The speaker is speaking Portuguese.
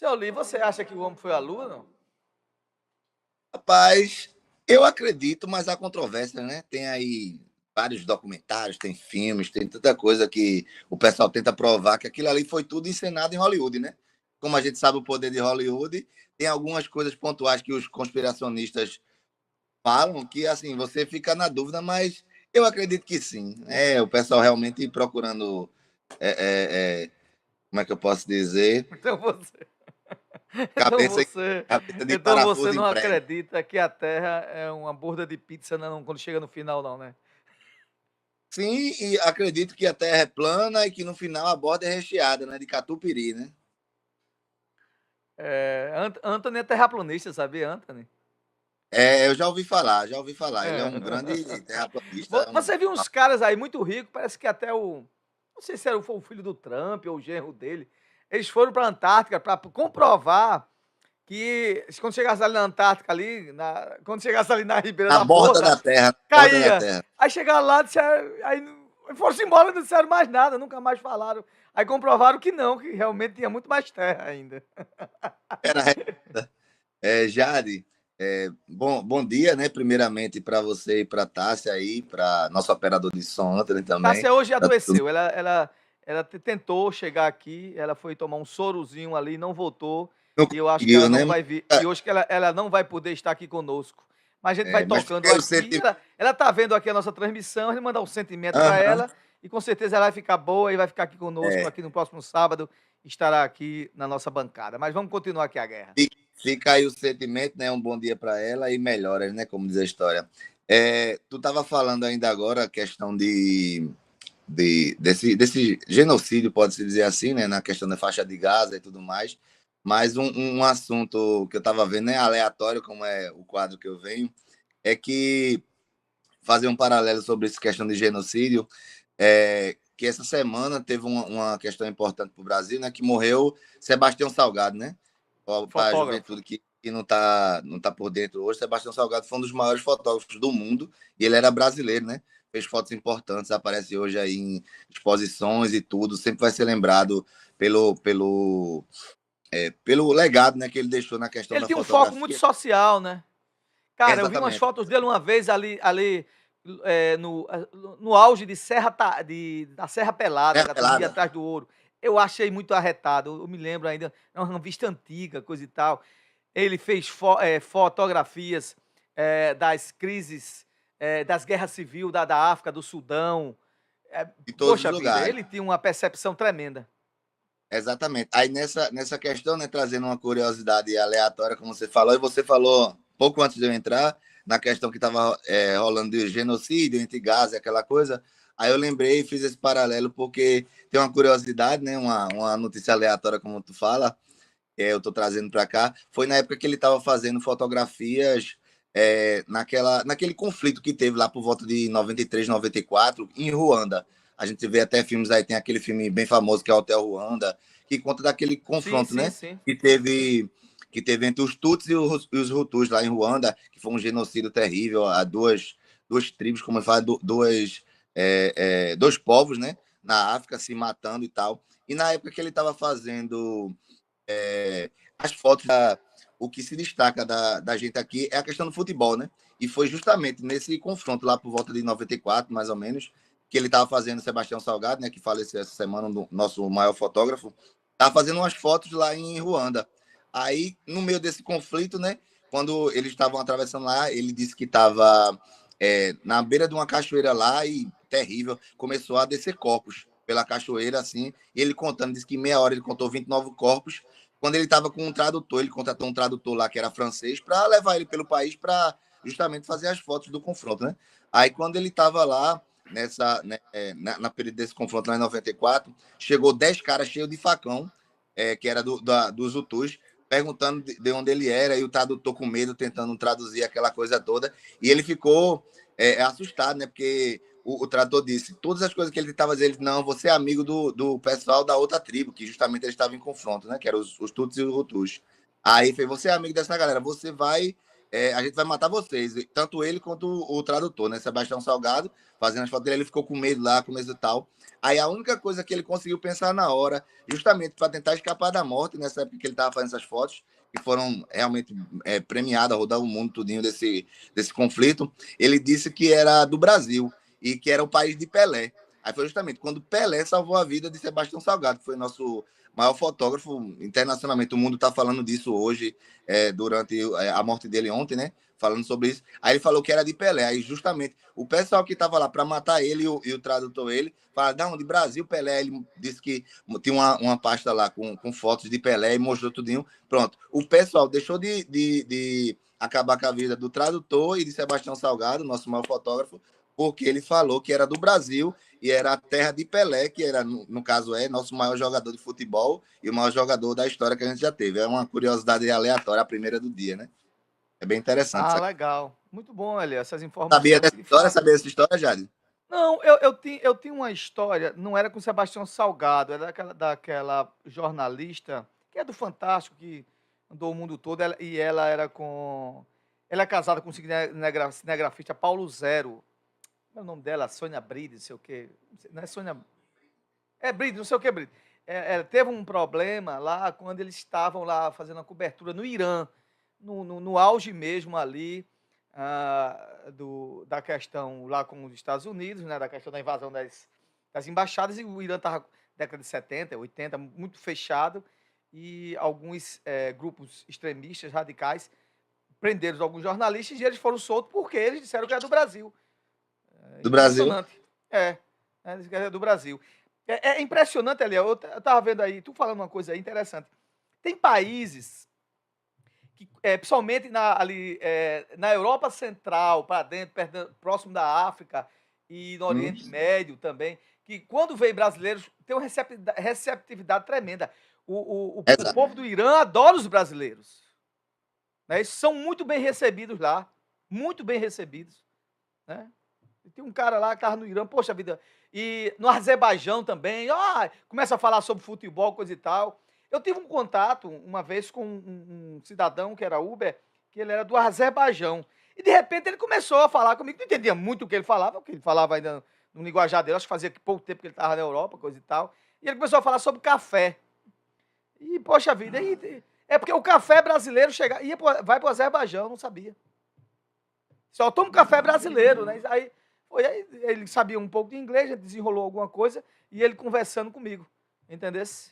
Seu Lee, você acha que o homem foi à Lua, não? Rapaz, eu acredito, mas há controvérsia, né? Tem aí vários documentários, tem filmes, tem tanta coisa que o pessoal tenta provar que aquilo ali foi tudo encenado em Hollywood, né? Como a gente sabe o poder de Hollywood, tem algumas coisas pontuais que os conspiracionistas falam que, assim, você fica na dúvida, mas eu acredito que sim. É, o pessoal realmente procurando, é, é, é, como é que eu posso dizer, Então você, então cabeça, você, cabeça de então você parafuso em não prego. acredita que a Terra é uma borda de pizza não, quando chega no final, não, né? Sim, e acredito que a Terra é plana e que no final a borda é recheada, né? De catupiry, né? Anthony é terraplanista, sabia, Anthony? É, eu já ouvi falar, já ouvi falar. Ele é É. um grande terraplanista. Você viu uns caras aí muito ricos, parece que até o. Não sei se era foi o filho do Trump ou o genro dele. Eles foram para a Antártica para comprovar que quando chegasse ali na Antártica, quando chegasse ali na ribeira Na da borda borda, da Terra, na borda da caía. Terra. Aí chegaram lá, disseram, aí foram-se embora e não disseram mais nada, nunca mais falaram. Aí comprovaram que não, que realmente tinha muito mais terra ainda. Era Jade, bom dia, né? Primeiramente para você e para Tássia aí, para nosso operador de som, Anthony também. Tássia hoje Pra todo adoeceu. Ela tentou chegar aqui, ela foi tomar um sorozinho ali, não voltou. Não E eu acho que ela conseguiu, né? não vai vir. E hoje que ela não vai poder estar aqui conosco. Mas a gente vai Mas tocando fica aí o aqui. sentimento. Ela tá vendo aqui a nossa transmissão, a gente mandar um sentimento para Aham, ela. E com certeza ela vai ficar boa e vai ficar aqui conosco é. aqui no próximo sábado. Estará aqui na nossa bancada. Mas vamos continuar aqui a guerra. Fica aí o sentimento, né? Um bom dia para ela e melhoras, né? Como diz a história. Tu estava falando ainda agora a questão desse genocídio, pode-se dizer assim, né? Na questão da faixa de Gaza e tudo mais. Mas um assunto que eu estava vendo, né? Aleatório, como é o quadro que eu venho, é que fazer um paralelo sobre essa questão de genocídio, que essa semana teve uma questão importante para o Brasil, né? Que morreu Sebastião Salgado, né? Para a Fotógrafo. juventude que não tá por dentro hoje, Sebastião Salgado foi um dos maiores fotógrafos do mundo e ele era brasileiro, né? Fez fotos importantes, aparece hoje aí em exposições e tudo, sempre vai ser lembrado pelo legado, né, que ele deixou na questão Ele da tinha um foco muito fotografia. social, né? Cara, eu vi umas Exatamente. fotos dele uma vez ali no auge de da Serra Pelada, Terra que a turma ia Pelada. atrás do ouro. Eu achei muito arretado. Eu me lembro ainda, é uma revista antiga, coisa e tal. Ele fez fotografias das crises, das guerras civis da África, do Sudão. De todos os Poxa vida, lugares. ele tinha uma percepção tremenda. Exatamente. Aí nessa questão, né, trazendo uma curiosidade aleatória, como você falou, e você falou pouco antes de eu entrar, na questão que estava rolando de genocídio entre Gaza e aquela coisa, aí eu lembrei e fiz esse paralelo porque tem uma curiosidade, né, uma notícia aleatória, como tu fala, eu estou trazendo para cá, foi na época que ele estava fazendo fotografias naquele conflito que teve lá por volta de 93, 94, em Ruanda. A gente vê até filmes aí, tem aquele filme bem famoso que é Hotel Ruanda, que conta daquele Sim, confronto, sim, né? sim. Que teve entre os Tutsis e os Hutus lá em Ruanda, que foi um genocídio terrível, a duas tribos, como eu falo, dois povos, né? Na África se matando e tal. E na época que ele estava fazendo as fotos, o que se destaca da gente aqui é a questão do futebol, né? E foi justamente nesse confronto lá por volta de 94, mais ou menos, que ele estava fazendo o Sebastião Salgado, né? Que faleceu essa semana, nosso maior fotógrafo, estava fazendo umas fotos lá em Ruanda. Aí, no meio desse conflito, né? Quando eles estavam atravessando lá, ele disse que estava na beira de uma cachoeira lá e terrível, começou a descer corpos pela cachoeira, assim, e ele contando, disse que em meia hora ele contou 29 corpos, quando ele estava com um tradutor, ele contratou um tradutor lá que era francês para levar ele pelo país para justamente fazer as fotos do confronto, né? Aí quando ele estava lá na período desse confronto lá em 94, chegou 10 caras cheios de facão, que era dos Hutus, perguntando de onde ele era, e o tradutor com medo, tentando traduzir aquela coisa toda, e ele ficou assustado, né? Porque o tradutor disse todas as coisas que ele estava dizendo. Ele, não, você é amigo do pessoal da outra tribo, que justamente eles estavam em confronto, né? Que eram os Tutsis e os Hutus. Aí ele fez, você é amigo dessa galera, você vai a gente vai matar vocês. Tanto ele quanto o tradutor, né? Sebastião Salgado, fazendo as fotos dele, ele ficou com medo lá, com medo e tal. Aí a única coisa que ele conseguiu pensar na hora, justamente para tentar escapar da morte, nessa época que ele estava fazendo essas fotos, que foram realmente premiadas, rodar o mundo tudinho desse conflito, ele disse que era do Brasil e que era o país de Pelé. Aí foi justamente quando Pelé salvou a vida de Sebastião Salgado, que foi nosso maior fotógrafo internacionalmente. O mundo está falando disso hoje, durante a morte dele ontem, né? Falando sobre isso. Aí ele falou que era de Pelé. Aí justamente o pessoal que estava lá para matar ele e o tradutor ele, fala, não, de Brasil, Pelé. Ele disse que tinha uma pasta lá com fotos de Pelé e mostrou tudinho. Pronto. O pessoal deixou de acabar com a vida do tradutor e de Sebastião Salgado, nosso maior fotógrafo, porque ele falou que era do Brasil e era a terra de Pelé, que era, no caso, nosso maior jogador de futebol e o maior jogador da história que a gente já teve. É uma curiosidade aleatória, a primeira do dia, né? É bem interessante. Ah, legal. Muito bom, Eli, essas Sabia informações. dessa história? Sabia dessa história, Jade? Não, eu tinha uma história, não era com Sebastião Salgado, era daquela jornalista, que é do Fantástico, que andou o mundo todo, e ela era com. Ela é casada com o cinegrafista Paulo Zero. Como é o nome dela? Sônia Bride, não sei o quê. Não é Sônia. É Bride, não sei o que, Bride. Teve um problema lá quando eles estavam lá fazendo a cobertura no Irã, no auge mesmo ali, da questão lá com os Estados Unidos, né, da questão da invasão das embaixadas, e o Irã estava, década de 70, 80, muito fechado, e alguns grupos extremistas, radicais, prenderam alguns jornalistas e eles foram soltos porque eles disseram que era do Brasil. Do Brasil? Impressionante. Eles disseram que era do Brasil. É impressionante, Eliel, eu estava vendo aí, tu falando uma coisa aí interessante. Tem países que, principalmente ali, na Europa Central, para dentro, próximo da África e no Oriente Médio também, que quando vem brasileiros, tem uma receptividade tremenda. O povo do Irã adora os brasileiros. Né? Eles são muito bem recebidos lá, muito bem recebidos. Né? E tem um cara lá que estava no Irã, poxa vida, e no Azerbaijão também, começa a falar sobre futebol, coisa e tal. Eu tive um contato uma vez com um cidadão que era Uber, que ele era do Azerbaijão. E de repente ele começou a falar comigo, não entendia muito o que ele falava, porque ele falava ainda no linguajar dele, acho que fazia pouco tempo que ele estava na Europa, coisa e tal. E ele começou a falar sobre café. E, poxa vida, é porque o café brasileiro vai para o Azerbaijão, eu não sabia. Só toma café brasileiro, né? Aí ele sabia um pouco de inglês, desenrolou alguma coisa, e ele conversando comigo, entendesse?